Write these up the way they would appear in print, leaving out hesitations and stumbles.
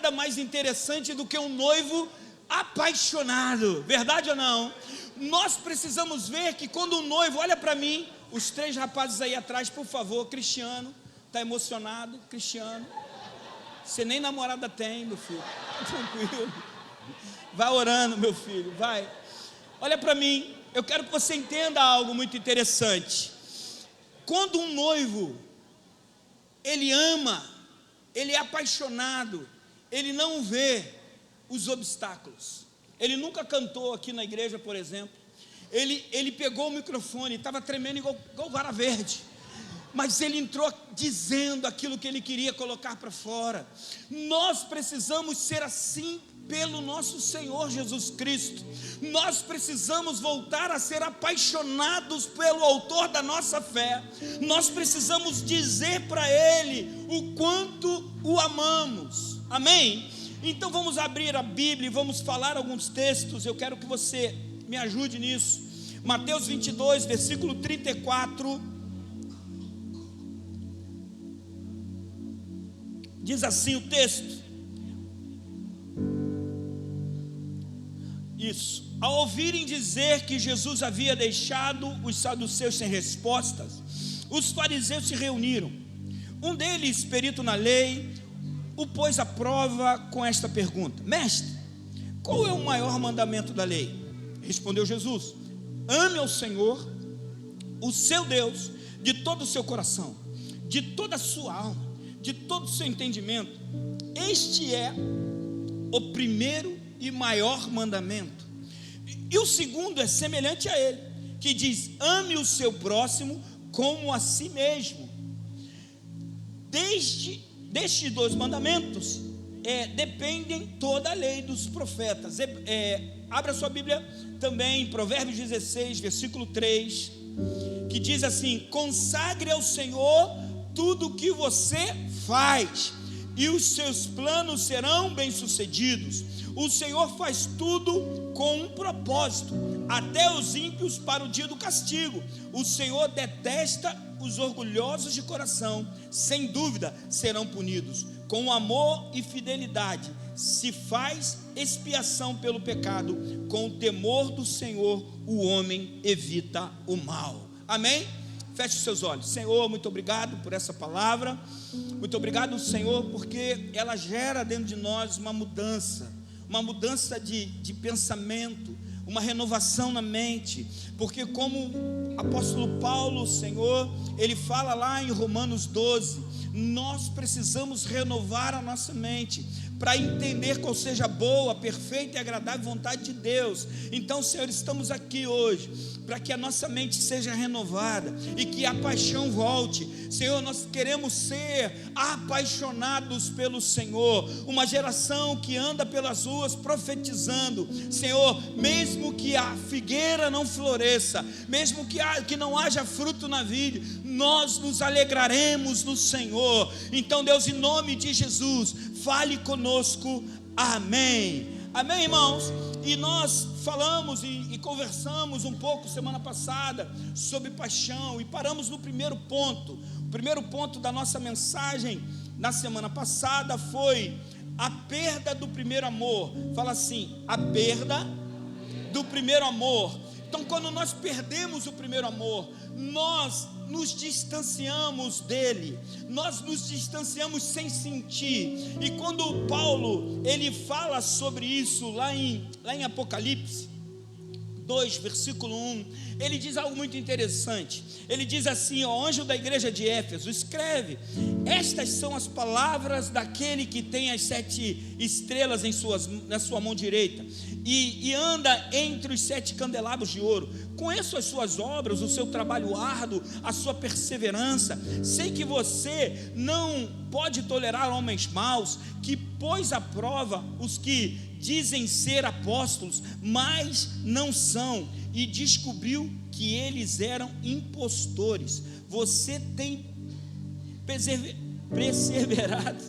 nada mais interessante do que um noivo apaixonado, verdade ou não? Nós precisamos ver que quando um noivo, olha para mim, os 3 rapazes aí atrás, por favor, Cristiano, está emocionado, Cristiano, você nem namorada tem, meu filho, tranquilo, vai orando, meu filho, vai, olha para mim, eu quero que você entenda algo muito interessante. Quando um noivo, ele ama, ele é apaixonado, ele não vê os obstáculos. Ele nunca cantou aqui na igreja, por exemplo. Ele pegou o microfone, estava tremendo igual vara verde, mas ele entrou dizendo aquilo que ele queria colocar para fora. Nós precisamos ser assim pelo nosso Senhor Jesus Cristo. Nós precisamos voltar a ser apaixonados pelo autor da nossa fé. Nós precisamos dizer para Ele o quanto o amamos, amém? Então vamos abrir a Bíblia e vamos falar alguns textos. Eu quero que você me ajude nisso. Mateus 22, versículo 34, diz assim o texto: isso, ao ouvirem dizer que Jesus havia deixado os saduceus sem respostas, os fariseus se reuniram. Um deles, perito na lei, o pôs à prova com esta pergunta: mestre, qual é o maior mandamento da lei? Respondeu Jesus: ame ao Senhor, o seu Deus, de todo o seu coração, de toda a sua alma, de todo o seu entendimento. Este é o primeiro e maior mandamento. E o segundo é semelhante a ele, que diz: ame o seu próximo como a si mesmo. Destes 2 mandamentos dependem toda a lei dos profetas. Abra sua Bíblia também em Provérbios 16, versículo 3, que diz assim: consagre ao Senhor tudo o que você faz, e os seus planos serão bem-sucedidos. O Senhor faz tudo com um propósito, até os ímpios para o dia do castigo. O Senhor detesta os orgulhosos de coração, sem dúvida serão punidos. Com amor e fidelidade se faz expiação pelo pecado, com o temor do Senhor o homem evita o mal. Amém? Feche os seus olhos. Senhor, muito obrigado por essa palavra. Muito obrigado, Senhor, porque ela gera dentro de nós uma mudança de pensamento, uma renovação na mente, porque como o apóstolo Paulo, Senhor, ele fala lá em Romanos 12, nós precisamos renovar a nossa mente, para entender qual seja a boa, perfeita e agradável vontade de Deus. Então, Senhor, estamos aqui hoje, para que a nossa mente seja renovada, e que a paixão volte. Senhor, nós queremos ser apaixonados pelo Senhor, uma geração que anda pelas ruas profetizando. Senhor, mesmo que a figueira não floresça, mesmo que não haja fruto na vide, nós nos alegraremos no Senhor. Então, Deus, em nome de Jesus, fale conosco, amém. Amém, irmãos? E nós falamos e conversamos um pouco semana passada sobre paixão, e paramos no primeiro ponto. O primeiro ponto da nossa mensagem na semana passada foi a perda do primeiro amor. Fala assim: a perda do primeiro amor. Então, quando nós perdemos o primeiro amor, nós nos distanciamos dele, nós nos distanciamos sem sentir. E quando Paulo, ele fala sobre isso lá em Apocalipse 2, versículo 1, ele diz algo muito interessante. Ele diz assim: ó anjo da igreja de Éfeso, escreve: estas são as palavras daquele que tem as 7 estrelas na sua mão direita, e anda entre os 7 candelabros de ouro. Conheço as suas obras, o seu trabalho árduo, a sua perseverança. Sei que você não pode tolerar homens maus, que pôs à prova os que dizem ser apóstolos, mas não são, e descobriu que eles eram impostores. Você tem perseverado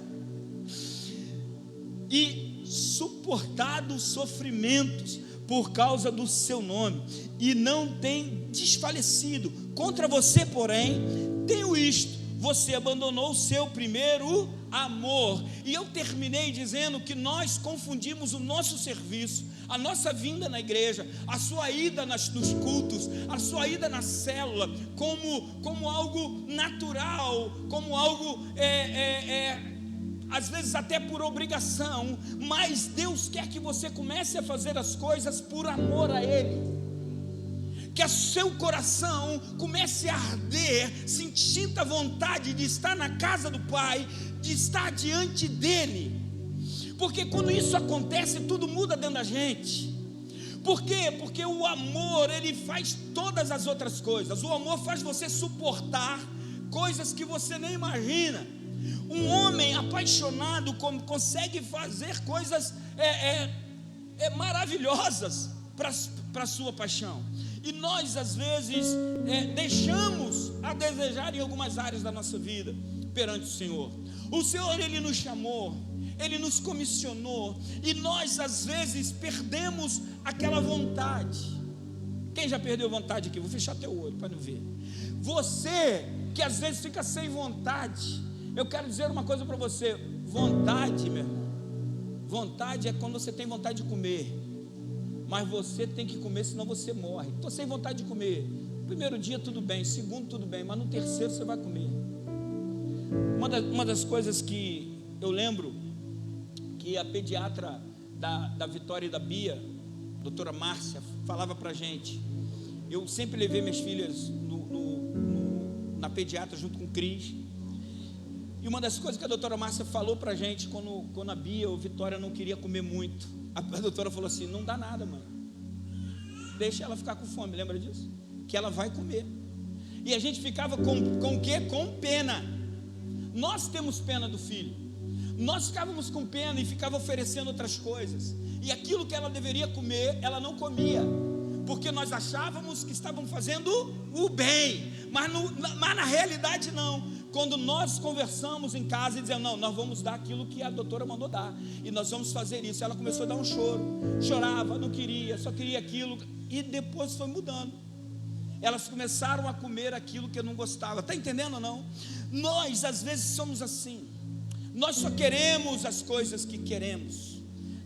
e suportado sofrimentos por causa do seu nome, e não tem desfalecido. Contra você, porém, tenho isto: você abandonou o seu primeiro amor. E eu terminei dizendo que nós confundimos o nosso serviço, a nossa vinda na igreja, a sua ida nos cultos, a sua ida na célula, como algo natural, como algo às vezes até por obrigação. Mas Deus quer que você comece a fazer as coisas por amor a Ele, que o seu coração comece a arder, sentindo a vontade de estar na casa do Pai, de estar diante dEle, porque quando isso acontece, tudo muda dentro da gente. Por quê? Porque o amor, ele faz todas as outras coisas. O amor faz você suportar coisas que você nem imagina. Um homem apaixonado consegue fazer coisas maravilhosas para a sua paixão. E nós às vezes deixamos a desejar em algumas áreas da nossa vida perante o Senhor. O Senhor, Ele nos chamou, Ele nos comissionou, e nós às vezes perdemos aquela vontade. Quem já perdeu vontade aqui? Vou fechar teu olho para não ver. Você que às vezes fica sem vontade, eu quero dizer uma coisa para você: vontade, meu irmão, vontade é quando você tem vontade de comer. Mas você tem que comer, senão você morre. Estou sem vontade de comer. Primeiro dia tudo bem, segundo tudo bem, mas no terceiro você vai comer. Uma das coisas que eu lembro, que a pediatra da Vitória e da Bia, doutora Márcia, falava para a gente. Eu sempre levei minhas filhas na pediatra junto com o Cris. E uma das coisas que a doutora Márcia falou para a gente, quando a Bia ou Vitória não queria comer muito, a doutora falou assim: não dá nada, mãe, deixa ela ficar com fome. Lembra disso? Que ela vai comer. E a gente ficava com o quê? Com pena. Nós temos pena do filho. Nós ficávamos com pena e ficava oferecendo outras coisas. E aquilo que ela deveria comer, ela não comia, porque nós achávamos que estavam fazendo o bem, mas na realidade não. Quando nós conversamos em casa e dizemos: não, nós vamos dar aquilo que a doutora mandou dar, e nós vamos fazer isso, ela começou a dar um choro, chorava, não queria, só queria aquilo, e depois foi mudando. Elas começaram a comer aquilo que eu não gostava. Está entendendo ou não? Nós às vezes somos assim. Nós só queremos as coisas que queremos,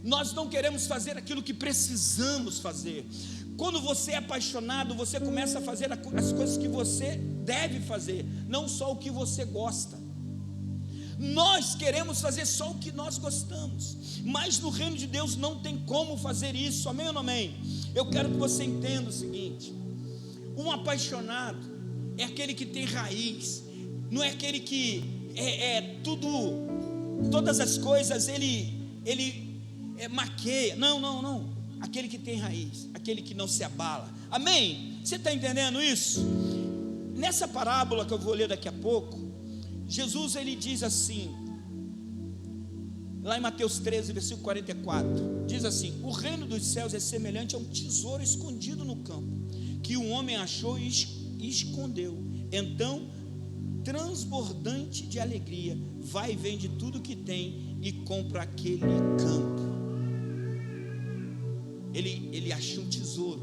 nós não queremos fazer aquilo que precisamos fazer. Quando você é apaixonado, você começa a fazer as coisas que você deve fazer, não só o que você gosta. Nós queremos fazer só o que nós gostamos, mas no reino de Deus não tem como fazer isso. Amém ou não amém? Eu quero que você entenda o seguinte: um apaixonado é aquele que tem raiz, não é aquele que todas as coisas ele maqueia. Não. Aquele que tem raiz, aquele que não se abala. Amém? Você está entendendo isso? Nessa parábola que eu vou ler daqui a pouco, Jesus ele diz assim, lá em Mateus 13, versículo 44, diz assim: o reino dos céus é semelhante a um tesouro escondido no campo, que um homem achou e escondeu. Então, transbordante de alegria, vai e vende tudo que tem e compra aquele campo. Ele achou um tesouro,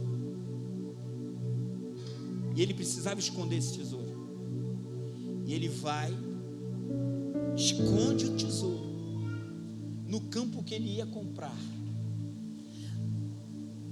e ele precisava esconder esse tesouro, e ele vai, esconde o tesouro no campo que ele ia comprar.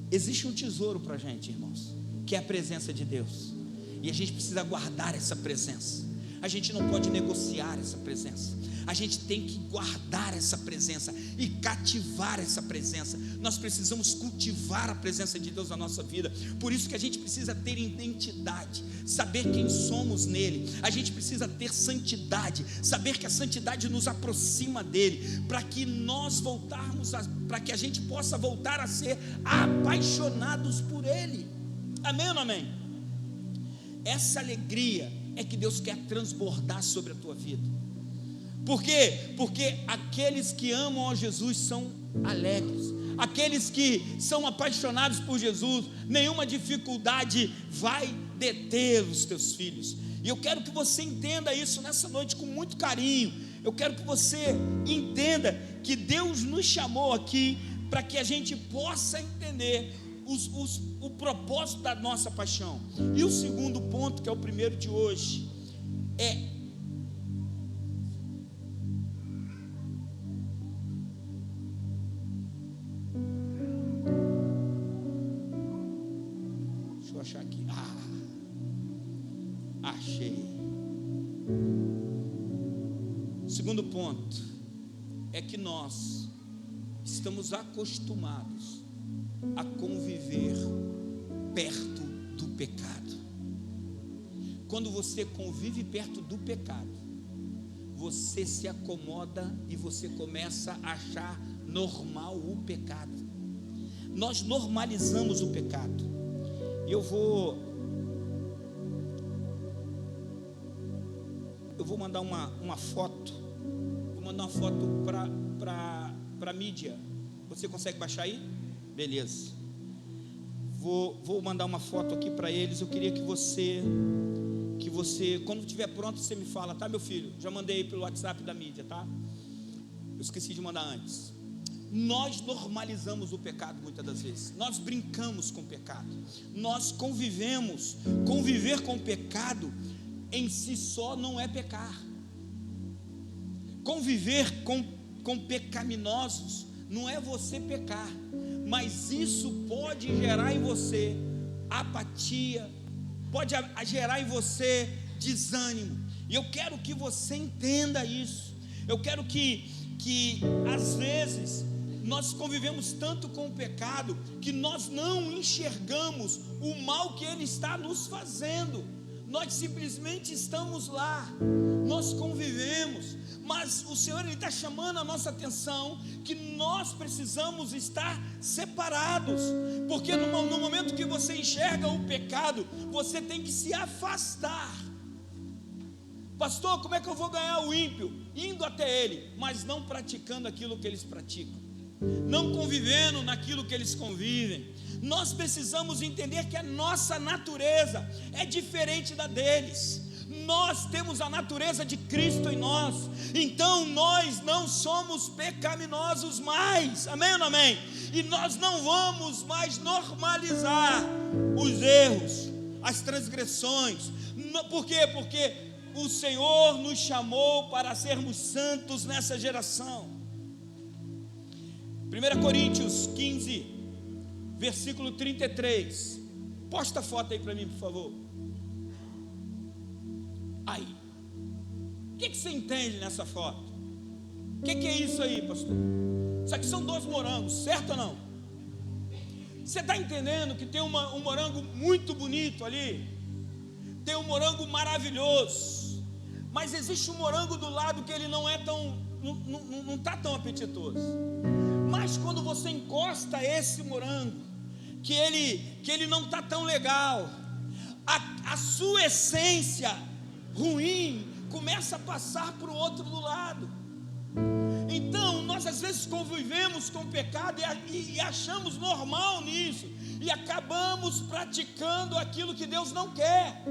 Existe um tesouro para a gente, irmãos, que é a presença de Deus, e a gente precisa guardar essa presença. A gente não pode negociar essa presença, a gente tem que guardar essa presença e cativar essa presença. Nós precisamos cultivar a presença de Deus na nossa vida. Por isso que a gente precisa ter identidade, saber quem somos nele. A gente precisa ter santidade, saber que a santidade nos aproxima dele, para que para que a gente possa voltar a ser apaixonados por ele. Amém ou não amém? Essa alegria é que Deus quer transbordar sobre a tua vida. Por quê? Porque aqueles que amam a Jesus são alegres. Aqueles que são apaixonados por Jesus, nenhuma dificuldade vai deter os teus filhos. E eu quero que você entenda isso nessa noite com muito carinho. Eu quero que você entenda que Deus nos chamou aqui para que a gente possa entender o propósito da nossa paixão. E o segundo ponto, que é o primeiro de hoje, é achar aqui. Achei. Segundo ponto é que nós estamos acostumados a conviver perto do pecado. Quando você convive perto do pecado, você se acomoda e você começa a achar normal o pecado. Nós normalizamos o pecado. Eu vou mandar uma foto. Vou mandar uma foto para a mídia. Você consegue baixar aí? Beleza. Vou mandar uma foto aqui para eles. Eu queria que você, quando estiver pronto, você me fala, tá, meu filho? Já mandei pelo WhatsApp da mídia, tá? Eu esqueci de mandar antes. Nós normalizamos o pecado muitas das vezes. Nós brincamos com o pecado. Nós conviver com o pecado em si só não é pecar. Conviver com pecaminosos não é você pecar, mas isso pode gerar em você apatia, pode gerar em você desânimo. E eu quero que você entenda isso. Eu quero que às vezes nós convivemos tanto com o pecado que nós não enxergamos o mal que ele está nos fazendo. Nós simplesmente estamos lá, nós convivemos, mas o Senhor está chamando a nossa atenção que nós precisamos estar separados, porque no momento que você enxerga o pecado, você tem que se afastar. Pastor, como é que eu vou ganhar o ímpio? Indo até ele, mas não praticando aquilo que eles praticam, não convivendo naquilo que eles convivem. Nós precisamos entender que a nossa natureza é diferente da deles. Nós temos a natureza de Cristo em nós, então nós não somos pecaminosos mais, amém ou não amém? E nós não vamos mais normalizar os erros, as transgressões. Por quê? Porque o Senhor nos chamou para sermos santos nessa geração. 1 Coríntios 15, versículo 33. Posta a foto aí para mim, por favor. Aí, o que você entende nessa foto? O que é isso aí, pastor? Isso aqui são 2 morangos, certo ou não? Você está entendendo que tem um morango muito bonito ali? Tem um morango maravilhoso, mas existe um morango do lado que ele não é tão, não está tão apetitoso. Mas quando você encosta esse morango, que ele não está tão legal, a sua essência ruim começa a passar para o outro do lado. Então nós às vezes convivemos com o pecado e achamos normal nisso, e acabamos praticando aquilo que Deus não quer,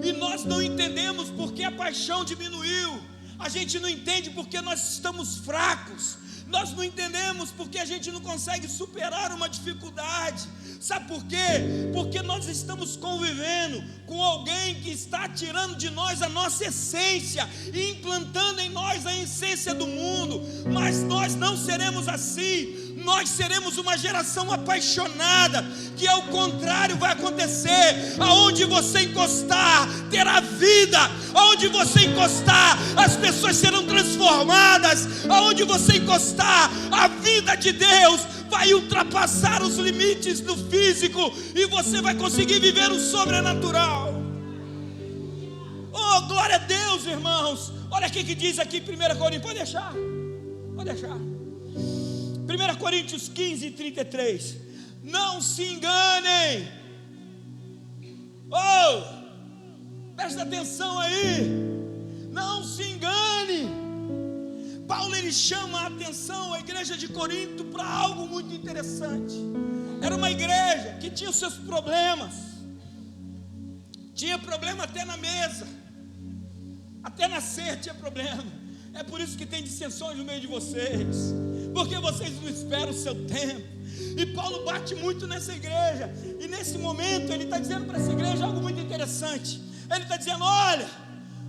e nós não entendemos porque a paixão diminuiu. A gente não entende porque nós estamos fracos. Nós não entendemos porque a gente não consegue superar uma dificuldade. Sabe por quê? Porque nós estamos convivendo com alguém que está tirando de nós a nossa essência e implantando em nós a essência do mundo. Mas nós não seremos assim. Nós seremos uma geração apaixonada, que ao contrário vai acontecer. Aonde você encostar, terá vida. Aonde você encostar, as pessoas serão transformadas. Aonde você encostar, a vida de Deus vai ultrapassar os limites do físico, e você vai conseguir viver o sobrenatural. Oh, glória a Deus, irmãos. Olha o que diz aqui 1 Coríntios, pode deixar. 1 Coríntios 15, 33. Não se enganem. Oh, presta atenção aí. Não se engane. Paulo, ele chama a atenção à igreja de Corinto para algo muito interessante. Era uma igreja que tinha os seus problemas. Tinha problema até na mesa. Até na ceia tinha problema. É por isso que tem dissensões no meio de vocês, porque vocês não esperam o seu tempo. E Paulo bate muito nessa igreja. E nesse momento ele está dizendo para essa igreja algo muito interessante. Ele está dizendo: olha,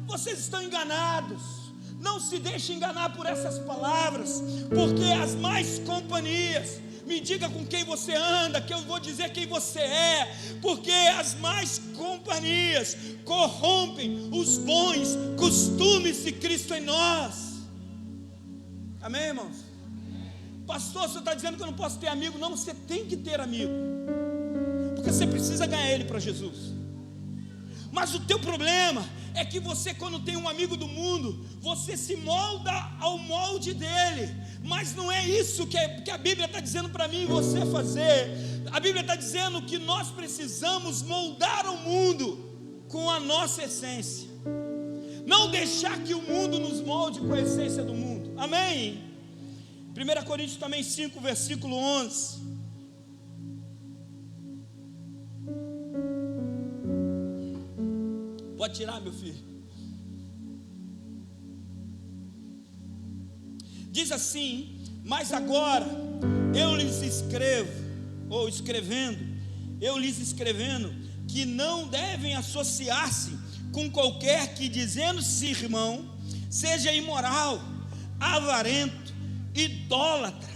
vocês estão enganados. Não se deixe enganar por essas palavras, porque as más companhias Me diga com quem você anda, que eu vou dizer quem você é, porque as más companhias corrompem os bons costumes de Cristo em nós. Amém, irmãos? Pastor, você está dizendo que eu não posso ter amigo? Não, você tem que ter amigo, porque você precisa ganhar ele para Jesus. Mas o teu problema é que você, quando tem um amigo do mundo, você se molda ao molde dele. Mas não é isso que a Bíblia está dizendo para mim e você fazer. A Bíblia está dizendo que nós precisamos moldar o mundo com a nossa essência, não deixar que o mundo nos molde com a essência do mundo. Amém? 1 Coríntios também 5, versículo 11. Pode tirar, meu filho. Diz assim: mas agora eu lhes escrevendo, que não devem associar-se com qualquer que, dizendo-se irmão, seja imoral, avarento, idólatra,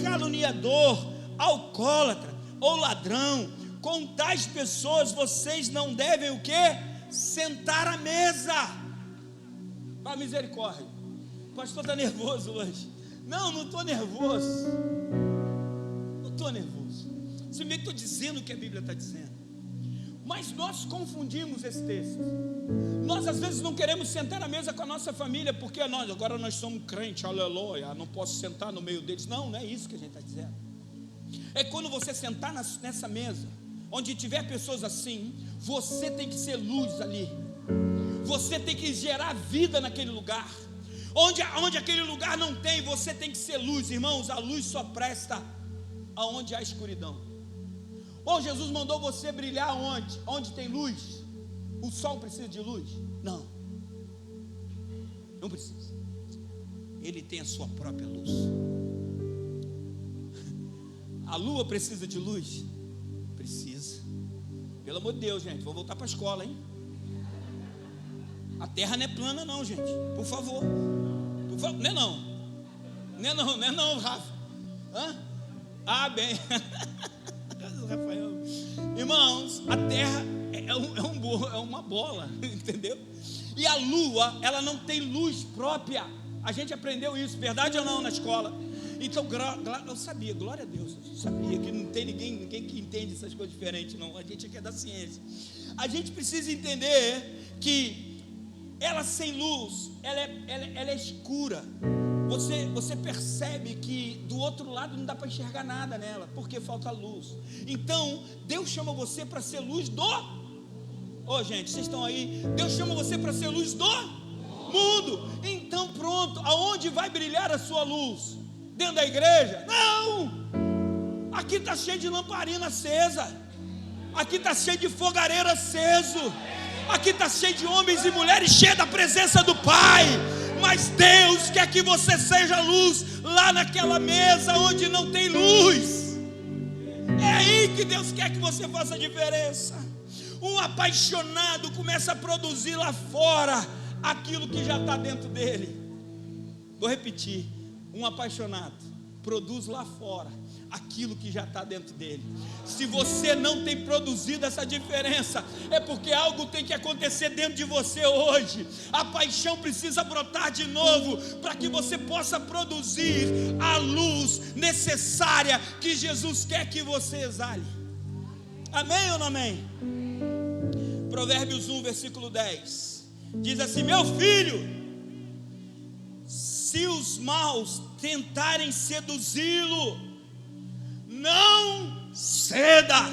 caluniador, alcoólatra ou ladrão. Com tais pessoas vocês não devem o quê? Sentar à mesa. Para misericórdia. O pastor está nervoso hoje. Não estou nervoso. Não estou nervoso. Se bem que estou dizendo o que a Bíblia está dizendo. Mas nós confundimos esse texto. Nós às vezes não queremos sentar à mesa com a nossa família, porque agora nós somos crentes, aleluia, não posso sentar no meio deles. Não é isso que a gente está dizendo. É quando você sentar nessa mesa, onde tiver pessoas assim, você tem que ser luz ali. Você tem que gerar vida naquele lugar. Onde aquele lugar não tem, você tem que ser luz. Irmãos, a luz só presta aonde há escuridão. Ou Jesus mandou você brilhar onde? Onde tem luz. O sol precisa de luz? Não precisa. Ele tem a sua própria luz. A lua precisa de luz? Precisa. Pelo amor de Deus, gente, vou voltar para a escola, hein? A terra não é plana não, gente. Por favor. Não é não, Rafa. Bem. Rafael. Irmãos, a terra é uma bola, entendeu? E a lua, ela não tem luz própria. A gente aprendeu isso, verdade ou não, na escola? Então, eu sabia, glória a Deus, eu sabia que não tem ninguém que entende essas coisas diferentes, não. A gente aqui é da ciência. A gente precisa entender que ela sem luz, ela é escura. Você percebe que do outro lado não dá para enxergar nada nela, porque falta luz. Então, Deus chama você para ser luz do... gente, vocês estão aí? Deus chama você para ser luz do mundo. Então pronto, aonde vai brilhar a sua luz? Dentro da igreja? Não! Aqui está cheio de lamparina acesa. Aqui está cheio de fogareiro aceso. Aqui está cheio de homens e mulheres cheios da presença do Pai. Mas Deus quer que você seja luz lá naquela mesa onde não tem luz. É aí que Deus quer que você faça a diferença. Um apaixonado começa a produzir lá fora aquilo que já está dentro dele. Vou repetir: um apaixonado produz lá fora aquilo que já está dentro dele. Se você não tem produzido essa diferença, é porque algo tem que acontecer dentro de você hoje. A paixão precisa brotar de novo, para que você possa produzir a luz necessária que Jesus quer que você exale. Amém ou não amém? Provérbios 1, versículo 10 diz assim: meu filho, se os maus tentarem seduzi-lo, não ceda.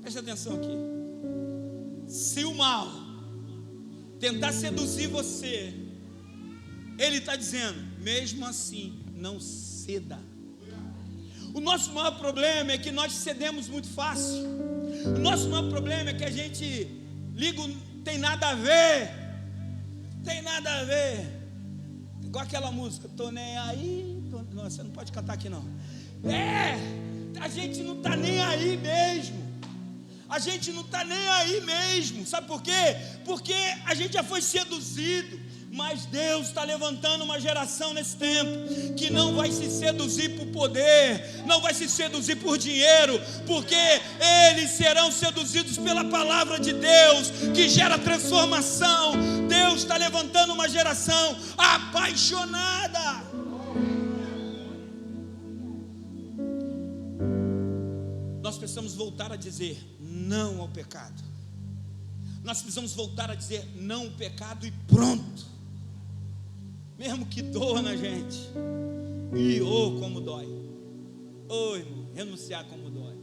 Preste atenção aqui. Se o mal tentar seduzir você, ele está dizendo, mesmo assim, não ceda. O nosso maior problema é que nós cedemos muito fácil. O nosso maior problema é que a gente liga, tem nada a ver. Tem nada a ver. Igual aquela música, tô nem aí. Não, você não pode cantar aqui não. A gente não está nem aí mesmo. A gente não está nem aí mesmo. Sabe por quê? Porque a gente já foi seduzido. Mas Deus está levantando uma geração nesse tempo que não vai se seduzir por poder, não vai se seduzir por dinheiro, porque eles serão seduzidos pela palavra de Deus, que gera transformação. Deus está levantando uma geração apaixonada. Nós precisamos voltar a dizer não ao pecado. Nós precisamos voltar a dizer não ao pecado e pronto. Mesmo que doa na gente. E como dói. Irmão, renunciar como dói.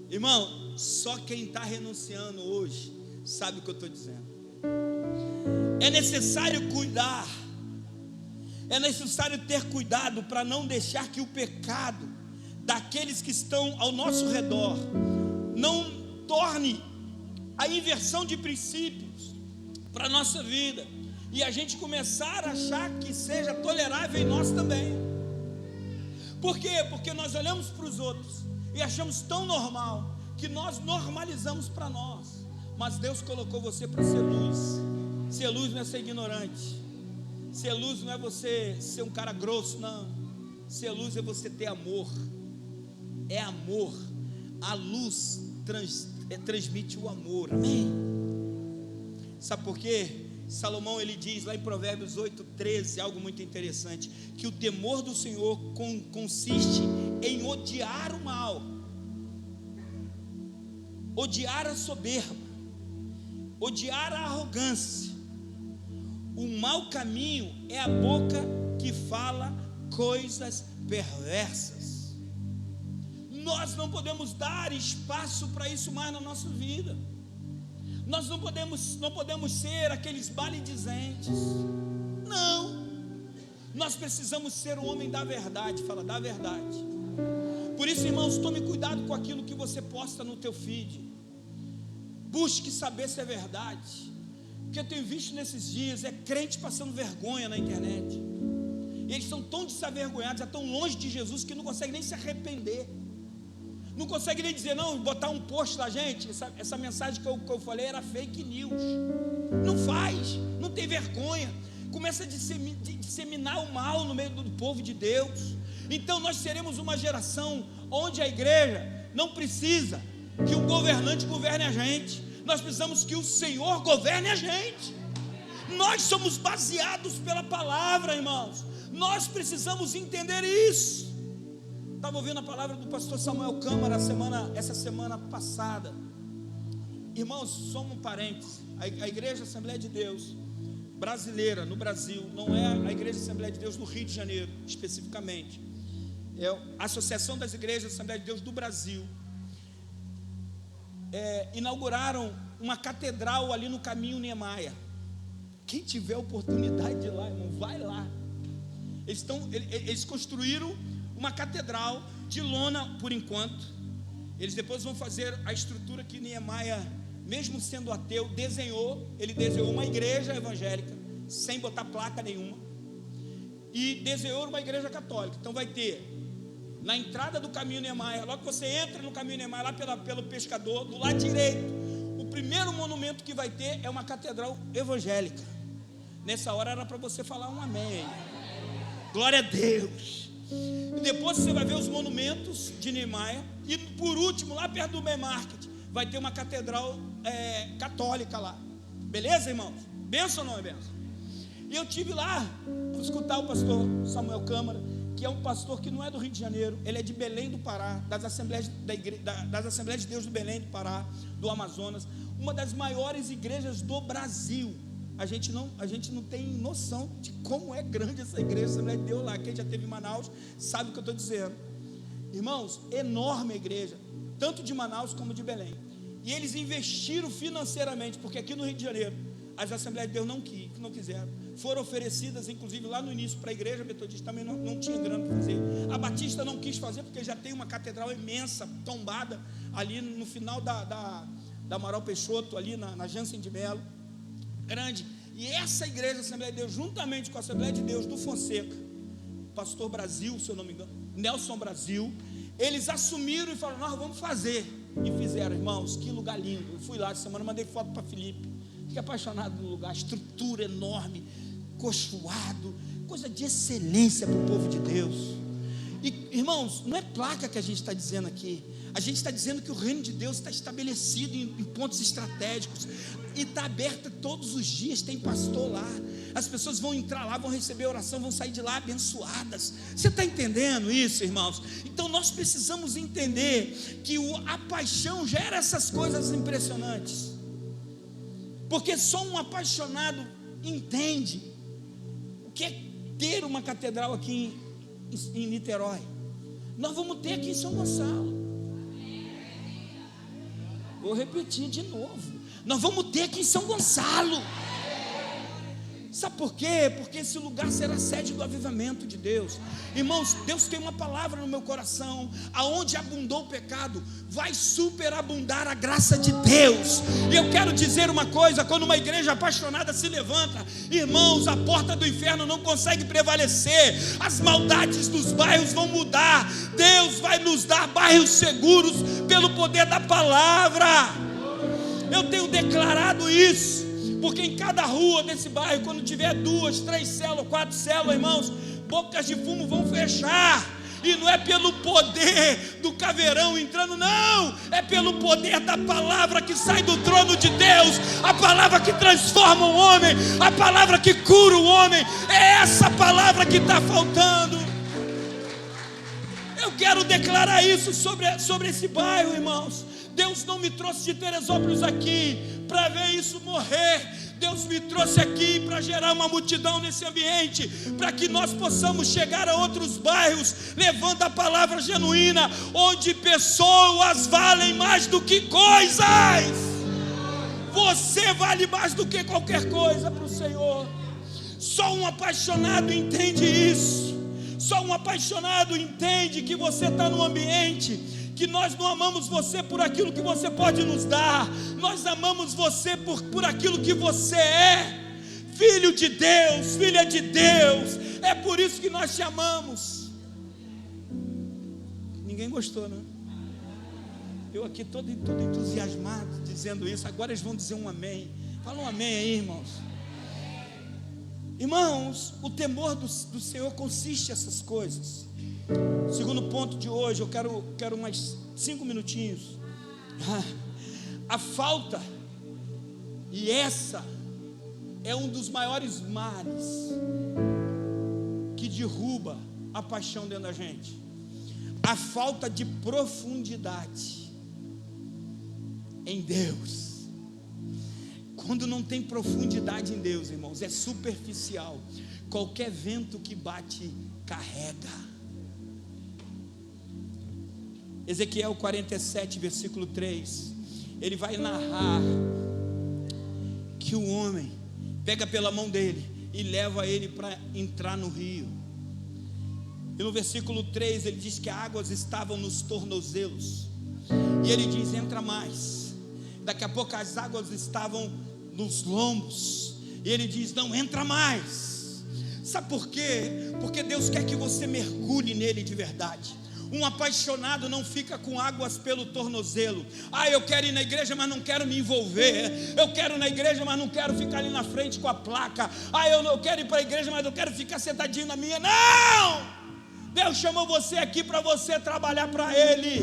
Irmão, só quem está renunciando hoje sabe o que eu estou dizendo. É necessário cuidar. É necessário ter cuidado para não deixar que o pecado daqueles que estão ao nosso redor não torne a inversão de princípios para a nossa vida, e a gente começar a achar que seja tolerável em nós também. Por quê? Porque nós olhamos para os outros e achamos tão normal que nós normalizamos para nós. Mas Deus colocou você para ser luz. Ser luz não é ser ignorante. Ser luz não é você ser um cara grosso, não. Ser luz é você ter amor. É amor. A luz transmite o amor. Amém? Sabe por quê? Salomão, ele diz lá em Provérbios 8:13, algo muito interessante, que o temor do Senhor consiste em odiar o mal, odiar a soberba, odiar a arrogância. O mau caminho é a boca que fala coisas perversas. Nós não podemos dar espaço para isso mais na nossa vida. Nós não podemos ser aqueles maledizentes. Não. Nós precisamos ser um homem da verdade. Fala, da verdade. Por isso, irmãos, tome cuidado com aquilo que você posta no teu feed. Busque saber se é verdade. O que eu tenho visto nesses dias é crente passando vergonha na internet. E eles estão tão desavergonhados, já tão longe de Jesus, que não conseguem nem se arrepender. Não consegue nem dizer, não, botar um post lá, gente, essa mensagem que eu falei era fake news. Não faz, não tem vergonha. Começa a disseminar o mal no meio do povo de Deus. Então nós seremos uma geração onde a igreja não precisa que um governante governe a gente. Nós precisamos que o Senhor governe a gente. Nós somos baseados pela palavra, irmãos. Nós precisamos entender isso. Estava ouvindo a palavra do pastor Samuel Câmara essa semana passada. Irmãos, somos parentes. A Igreja Assembleia de Deus brasileira no Brasil, não é a Igreja Assembleia de Deus do Rio de Janeiro especificamente, é a Associação das Igrejas Assembleia de Deus do Brasil. Inauguraram uma catedral ali no caminho Niemeyer. Quem tiver oportunidade de ir lá, irmão, vai lá. Eles construíram uma catedral de lona por enquanto. Eles depois vão fazer a estrutura que Niemeyer, mesmo sendo ateu, desenhou. Ele desenhou uma igreja evangélica sem botar placa nenhuma, e desenhou uma igreja católica. Então vai ter na entrada do caminho Niemeyer, logo que você entra no caminho Niemeyer, lá pelo pescador, do lado direito, o primeiro monumento que vai ter é uma catedral evangélica. Nessa hora era para você falar um amém. Glória a Deus. E depois você vai ver os monumentos de Niemeyer. E por último, lá perto do Bem-Market, vai ter uma catedral católica lá. Beleza, irmãos? Benção ou não é benção? E eu tive lá, fui escutar o pastor Samuel Câmara, que é um pastor que não é do Rio de Janeiro, ele é de Belém do Pará, das Assembleias de Deus do Belém do Pará, do Amazonas, uma das maiores igrejas do Brasil. A gente não tem noção de como é grande essa igreja, Assembleia de Deus lá. Quem já esteve em Manaus sabe o que eu estou dizendo. Irmãos, enorme a igreja, tanto de Manaus como de Belém. E eles investiram financeiramente, porque aqui no Rio de Janeiro, as Assembleias de Deus não quiseram. Foram oferecidas, inclusive lá no início, para a igreja metodista, também não tinha grana para fazer. A Batista não quis fazer, porque já tem uma catedral imensa, tombada, ali no final da Amaral Peixoto, ali na Jansen de Melo, grande. E essa igreja, Assembleia de Deus, juntamente com a Assembleia de Deus do Fonseca, pastor Brasil, se eu não me engano, Nelson Brasil, eles assumiram e falaram, nós vamos fazer. E fizeram, irmãos, que lugar lindo. Eu fui lá essa semana, mandei foto para Felipe. Fiquei apaixonado no lugar, estrutura enorme, cochoado, coisa de excelência para o povo de Deus. E, irmãos, não é placa que a gente está dizendo aqui. A gente está dizendo que o reino de Deus está estabelecido em pontos estratégicos e está aberto todos os dias. Tem pastor lá, as pessoas vão entrar lá, vão receber oração, vão sair de lá abençoadas. Você está entendendo isso, irmãos? Então nós precisamos entender que a paixão gera essas coisas impressionantes, porque só um apaixonado entende o que é ter uma catedral aqui em Niterói. Nós vamos ter aqui em São Gonçalo. Vou repetir de novo. Nós vamos ter aqui em São Gonçalo. Sabe por quê? Porque esse lugar será sede do avivamento de Deus. Irmãos, Deus tem uma palavra no meu coração: aonde abundou o pecado, vai superabundar a graça de Deus. E eu quero dizer uma coisa: quando uma igreja apaixonada se levanta, irmãos, a porta do inferno não consegue prevalecer. As maldades dos bairros vão mudar. Deus vai nos dar bairros seguros pelo poder da palavra. Eu tenho declarado isso, porque em cada rua desse bairro, quando tiver 2, 3 células, 4 células, irmãos, bocas de fumo vão fechar. E não é pelo poder do caveirão entrando, não, é pelo poder da palavra que sai do trono de Deus, a palavra que transforma o homem, a palavra que cura o homem. É essa palavra que está faltando. Eu quero declarar isso sobre esse bairro, irmãos. Deus não me trouxe de Teresópolis aqui para ver isso morrer. Deus me trouxe aqui para gerar uma multidão nesse ambiente, para que nós possamos chegar a outros bairros, levando a palavra genuína, onde pessoas valem mais do que coisas. Você vale mais do que qualquer coisa para o Senhor. Só um apaixonado entende isso. Só um apaixonado entende que você está num ambiente que nós não amamos você por aquilo que você pode nos dar, nós amamos você por aquilo que você é, filho de Deus, filha de Deus. É por isso que nós te amamos. Ninguém gostou, né? Eu aqui todo entusiasmado dizendo isso. Agora eles vão dizer um amém. Fala um amém aí, irmãos. Irmãos, o temor do Senhor consiste nessas coisas. Segundo ponto de hoje, eu quero mais 5 minutinhos. A falta, e essa é um dos maiores males que derruba a paixão dentro da gente. A falta de profundidade em Deus. Quando não tem profundidade em Deus, irmãos, é superficial. Qualquer vento que bate, carrega. Ezequiel 47, versículo 3, ele vai narrar que o homem pega pela mão dele e leva ele para entrar no rio. E no versículo 3 ele diz que as águas estavam nos tornozelos, e ele diz: entra mais. Daqui a pouco as águas estavam nos lombos, e ele diz: não, entra mais. Sabe por quê? Porque Deus quer que você mergulhe nele de verdade. Um apaixonado não fica com águas pelo tornozelo. Eu quero ir na igreja, mas não quero me envolver. Eu quero ir na igreja, mas não quero ficar ali na frente com a placa. Eu quero ir para a igreja, mas não quero ficar sentadinho na minha. Não! Deus chamou você aqui para você trabalhar para Ele.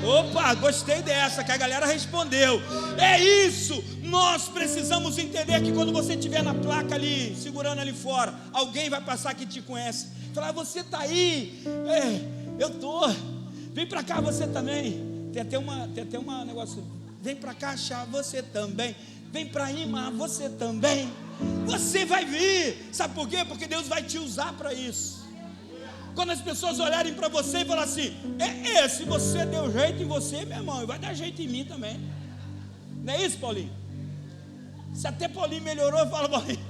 Opa, gostei dessa, que a galera respondeu. É isso. Nós precisamos entender que quando você estiver na placa ali, segurando ali fora, alguém vai passar que te conhece. Falar: você está aí? Eu estou. Vem para cá você também. Tem até uma negócio. Vem para cá, Chá, você também. Vem para Ima, você também. Você vai vir. Sabe por quê? Porque Deus vai te usar para isso. Quando as pessoas olharem para você e falar assim: se você deu jeito em você, meu irmão, vai dar jeito em mim também. Não é isso, Paulinho? Se até Paulinho melhorou, fala: Paulinho.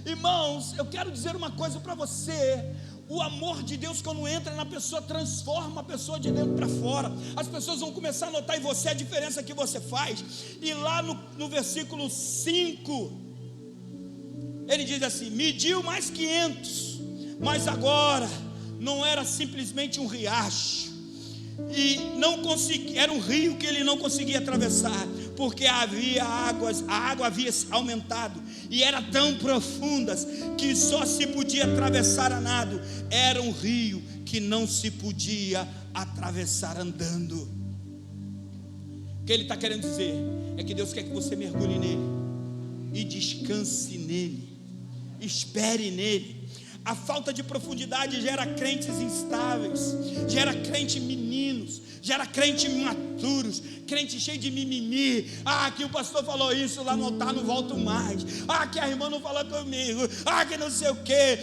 Irmãos, eu quero dizer uma coisa para você. O amor de Deus, quando entra na pessoa, transforma a pessoa de dentro para fora. As pessoas vão começar a notar em você a diferença que você faz. E lá no versículo 5, ele diz assim: mediu mais 500, mas agora não era simplesmente um riacho, e não conseguia, era um rio que ele não conseguia atravessar, porque a água havia aumentado, e eram tão profundas, que só se podia atravessar a nado. Era um rio que não se podia atravessar andando. O que ele está querendo dizer, é que Deus quer que você mergulhe nele, e descanse nele, espere nele. A falta de profundidade gera crentes instáveis, gera crente meninos, gera crente imaturos, crente cheio de mimimi. Que o pastor falou isso lá no altar, não volto mais. Que a irmã não falou comigo. Que não sei o que.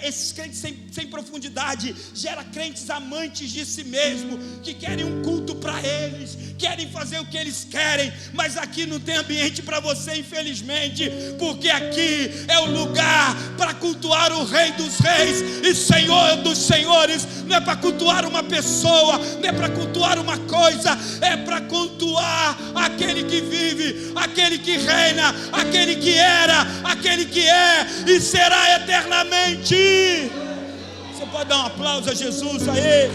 Esses crentes sem profundidade gera crentes amantes de si mesmo, que querem um culto para eles, querem fazer o que eles querem, mas aqui não tem ambiente para você, infelizmente, porque aqui é o lugar para cultuar o Rei dos Reis e Senhor dos Senhores. Não é para cultuar uma pessoa, não é para cultuar uma coisa, é para cultuar aquele que vive, aquele que reina, aquele que era, aquele que é e será eternamente. Você pode dar um aplauso a Jesus aí?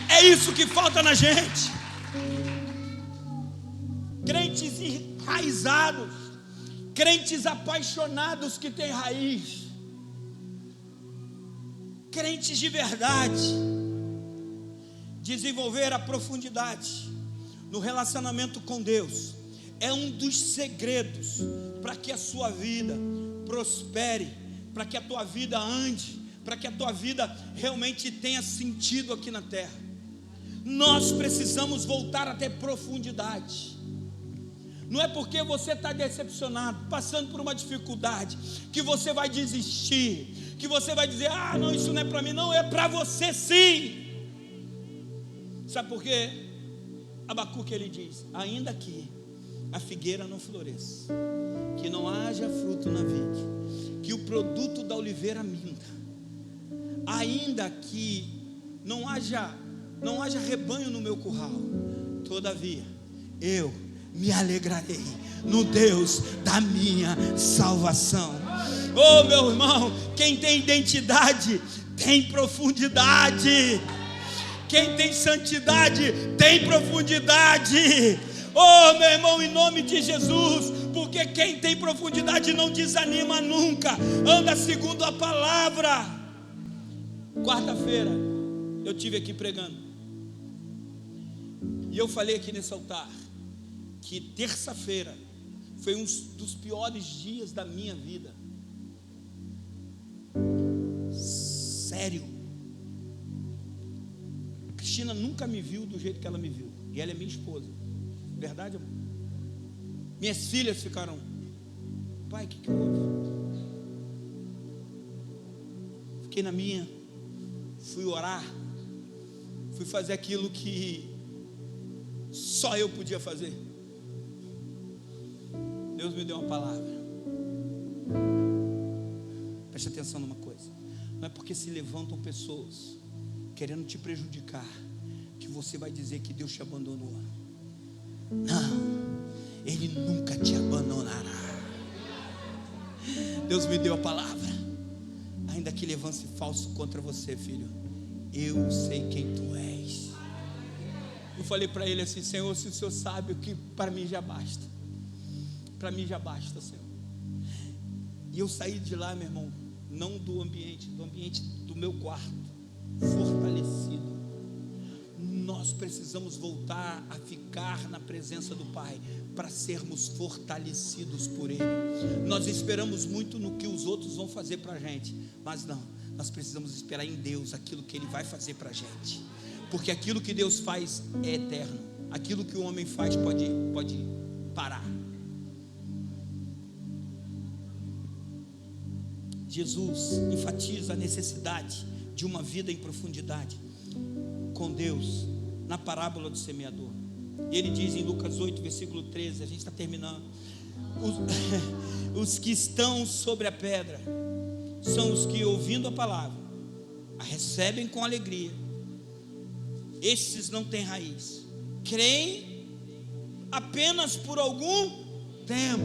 É isso que falta na gente. Crentes enraizados, crentes apaixonados que têm raiz, crentes de verdade. Desenvolver a profundidade no relacionamento com Deus é um dos segredos para que a sua vida prospere, para que a tua vida ande, para que a tua vida realmente tenha sentido aqui na terra. Nós precisamos voltar a ter profundidade. Não é porque você está decepcionado, passando por uma dificuldade, que você vai desistir, que você vai dizer, não, isso não é para mim. Não, é para você sim. Sabe por quê? Abacuque, ele diz, ainda que a figueira não floresça, que não haja fruto na vide, que o produto da oliveira minta, ainda que não haja rebanho no meu curral, todavia eu me alegrarei no Deus da minha salvação. Meu irmão, quem tem identidade tem profundidade. Quem tem santidade tem profundidade. Meu irmão, em nome de Jesus, porque quem tem profundidade não desanima nunca, anda segundo a palavra. Quarta-feira eu estive aqui pregando, e eu falei aqui nesse altar que terça-feira foi um dos piores dias da minha vida. Sério. Cristina nunca me viu do jeito que ela me viu, e ela é minha esposa. Verdade, amor? Minhas filhas ficaram, pai, o que houve? Fiquei na minha, fui orar, fui fazer aquilo que só eu podia fazer. Deus me deu uma palavra. Preste atenção numa coisa: não é porque se levantam pessoas querendo te prejudicar que você vai dizer que Deus te abandonou. Não, Ele nunca te abandonará. Deus me deu a palavra. Ainda que levante falso contra você, filho, eu sei quem tu és. Eu falei para ele assim: Senhor, se o Senhor sabe, o que para mim já basta. Para mim já basta, Senhor. E eu saí de lá, meu irmão, não do ambiente do meu quarto, fortalecido. Nós precisamos voltar a ficar na presença do Pai para sermos fortalecidos por Ele. Nós esperamos muito no que os outros vão fazer para a gente, mas não, nós precisamos esperar em Deus aquilo que Ele vai fazer para a gente, porque aquilo que Deus faz é eterno, aquilo que o homem faz pode parar. Jesus enfatiza a necessidade de uma vida em profundidade com Deus na parábola do semeador. Ele diz em Lucas 8, versículo 13, a gente está terminando: os que estão sobre a pedra são os que, ouvindo a palavra, a recebem com alegria. Esses não têm raiz, creem apenas por algum tempo,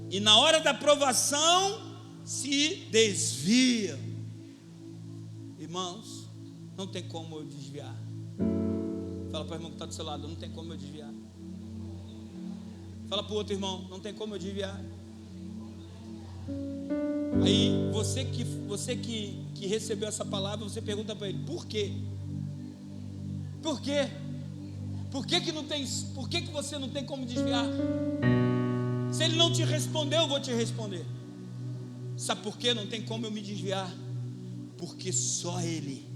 e na hora da provação se desviam. Irmãos, não tem como eu desviar. Fala para o irmão que está do seu lado, não tem como eu desviar. Fala para o outro irmão, não tem como eu desviar. Aí você que recebeu essa palavra, você pergunta para ele, por quê? Por quê? Por que você não tem como desviar? Se ele não te respondeu, eu vou te responder. Sabe por que não tem como eu me desviar? Porque só Ele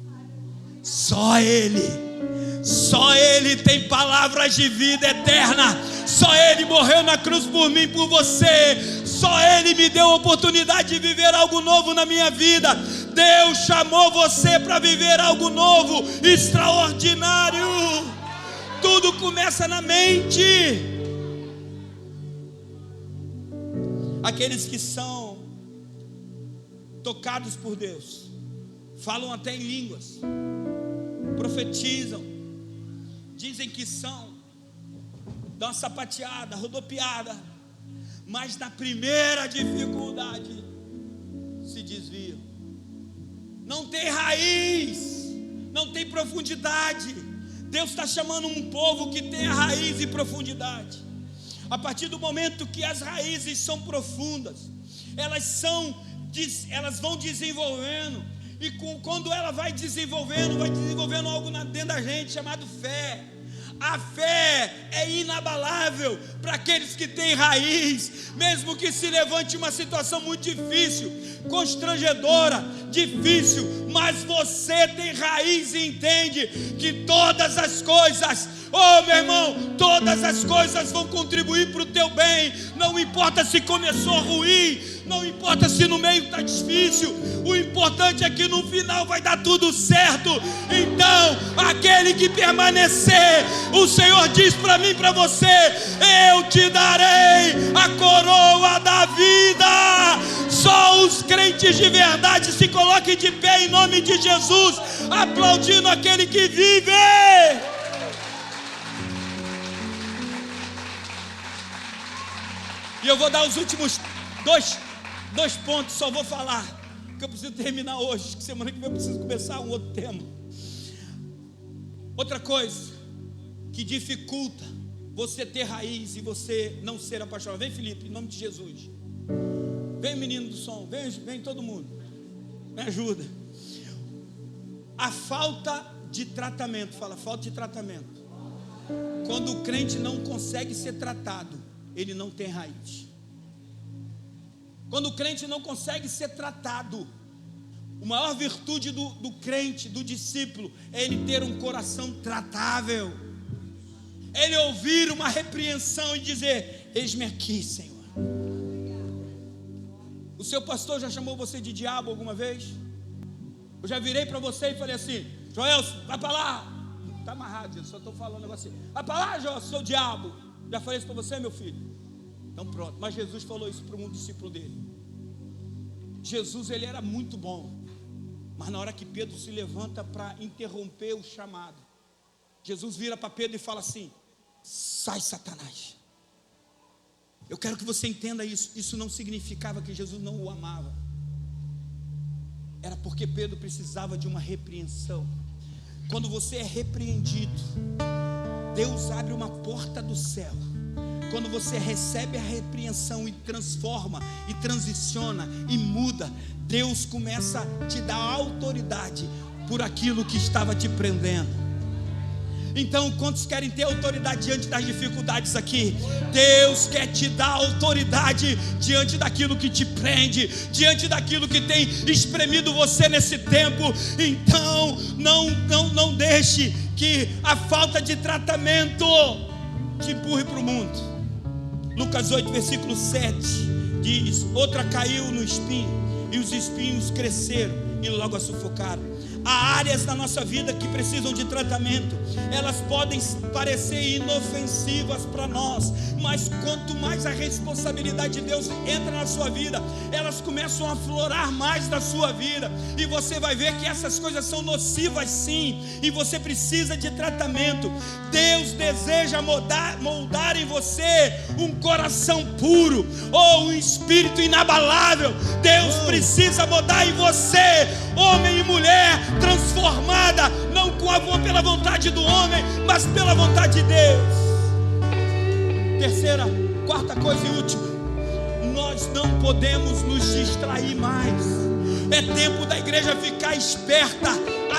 tem palavras de vida eterna. Só Ele morreu na cruz por mim, por você. Só Ele me deu a oportunidade de viver algo novo na minha vida. Deus chamou você para viver algo novo, extraordinário. Tudo começa na mente. Aqueles que são tocados por Deus, falam até em línguas, profetizam, dizem que são, dão uma sapateada, rodopiada, mas na primeira dificuldade se desviam. Não tem raiz, não tem profundidade. Deus está chamando um povo que tem a raiz e profundidade. A partir do momento que as raízes são profundas, elas vão desenvolvendo. E quando ela vai desenvolvendo algo dentro da gente chamado fé. A fé é inabalável para aqueles que têm raiz, mesmo que se levante uma situação muito difícil, constrangedora, difícil, mas você tem raiz e entende que todas as coisas, meu irmão, todas as coisas vão contribuir para o teu bem. Não importa se começou ruim, não importa se no meio está difícil, o importante é que no final vai dar tudo certo. Então, aquele que permanecer, o Senhor diz para mim e para você: eu te darei a coroa da vida. Só os crentes de verdade se coloquem de pé em nome de Jesus, aplaudindo aquele que vive. E eu vou dar os últimos dois pontos, só vou falar, porque eu preciso terminar hoje, que semana que vem eu preciso começar um outro tema. Outra coisa que dificulta você ter raiz e você não ser apaixonado. Vem, Felipe, em nome de Jesus. Vem, menino do som, vem todo mundo, me ajuda. A falta de tratamento, fala, falta de tratamento. Quando o crente não consegue ser tratado, ele não tem raiz. Quando o crente não consegue ser tratado, a maior virtude do crente, do discípulo, é ele ter um coração tratável. Ele ouvir uma repreensão e dizer: eis-me aqui, Senhor. O seu pastor já chamou você de diabo alguma vez? Eu já virei para você e falei assim: Joel, vai para lá. Está amarrado, eu só estou falando um negócio assim. Vai para lá, Joel, sou diabo. Já falei isso para você, meu filho? Então pronto, mas Jesus falou isso para um discípulo dele. Jesus, ele era muito bom, mas na hora que Pedro se levanta para interromper o chamado, Jesus vira para Pedro e fala assim: sai, Satanás. Eu quero que você entenda isso. Isso não significava que Jesus não o amava. Era porque Pedro precisava de uma repreensão. Quando você é repreendido, Deus abre uma porta do céu. Quando você recebe a repreensão e transforma, e transiciona, e muda, Deus começa a te dar autoridade por aquilo que estava te prendendo. Então, quantos querem ter autoridade diante das dificuldades aqui? Deus quer te dar autoridade diante daquilo que te prende, diante daquilo que tem espremido você nesse tempo. Então, não deixe que a falta de tratamento te empurre para o mundo. Lucas 8, versículo 7 diz: outra caiu no espinho, e os espinhos cresceram e logo a sufocaram. Há áreas da nossa vida que precisam de tratamento. Elas podem parecer inofensivas para nós, mas quanto mais a responsabilidade de Deus entra na sua vida, elas começam a aflorar mais da sua vida, e você vai ver que essas coisas são nocivas sim, e você precisa de tratamento. Deus deseja moldar em você um coração puro, ou um espírito inabalável. Deus precisa moldar em você, homem e mulher, transformada, não pela vontade do homem, mas pela vontade de Deus. Terceira, quarta coisa e última: nós não podemos nos distrair mais. É tempo da igreja ficar esperta,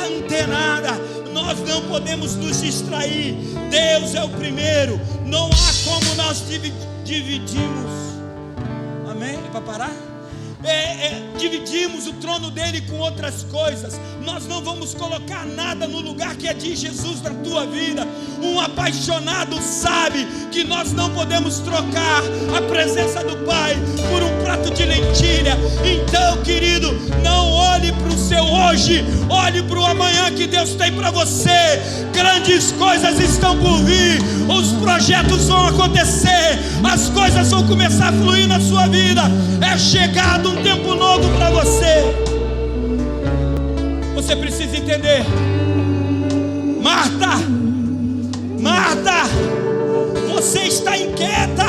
antenada. Nós não podemos nos distrair. Deus é o primeiro. Não há como nós dividimos. Amém? É para parar? Dividimos o trono dele com outras coisas. Nós não vamos colocar nada no lugar que é de Jesus na tua vida. Um apaixonado sabe que nós não podemos trocar a presença do Pai por um prato de lentilha. Então, querido, não olhe para o seu hoje, olhe para o amanhã que Deus tem para você. Grandes coisas estão por vir, os projetos vão acontecer, as coisas vão começar a fluir na sua vida. É chegado um tempo novo para você. Você precisa entender: Marta, você está inquieta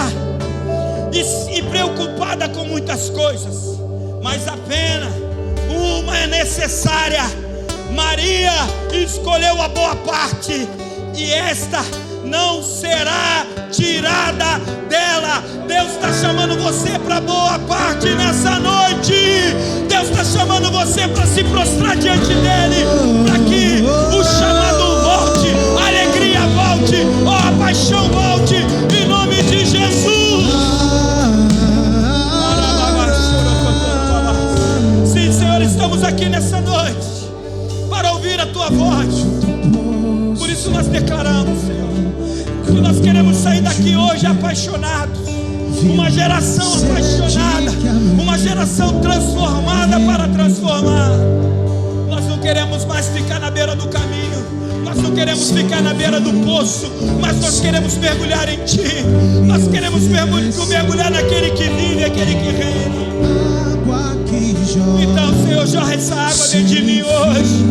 e preocupada com muitas coisas, mas apenas uma é necessária. Maria escolheu a boa parte, e esta não será tirada dela. Deus está chamando você para boa parte nessa noite. Deus está chamando você para se prostrar diante dele, para que o chamado volte, a alegria volte, a paixão volte, em nome de Jesus. Sim, Senhor, estamos aqui nessa noite para ouvir a tua voz. Por isso nós declaramos, Senhor, que nós queremos sair daqui hoje apaixonados. Uma geração apaixonada, uma geração transformada para transformar. Nós não queremos mais ficar na beira do caminho, nós não queremos ficar na beira do poço, mas nós queremos mergulhar em Ti. Nós queremos mergulhar naquele que vive, aquele que reina. Então, Senhor, jorra essa água dentro de mim hoje.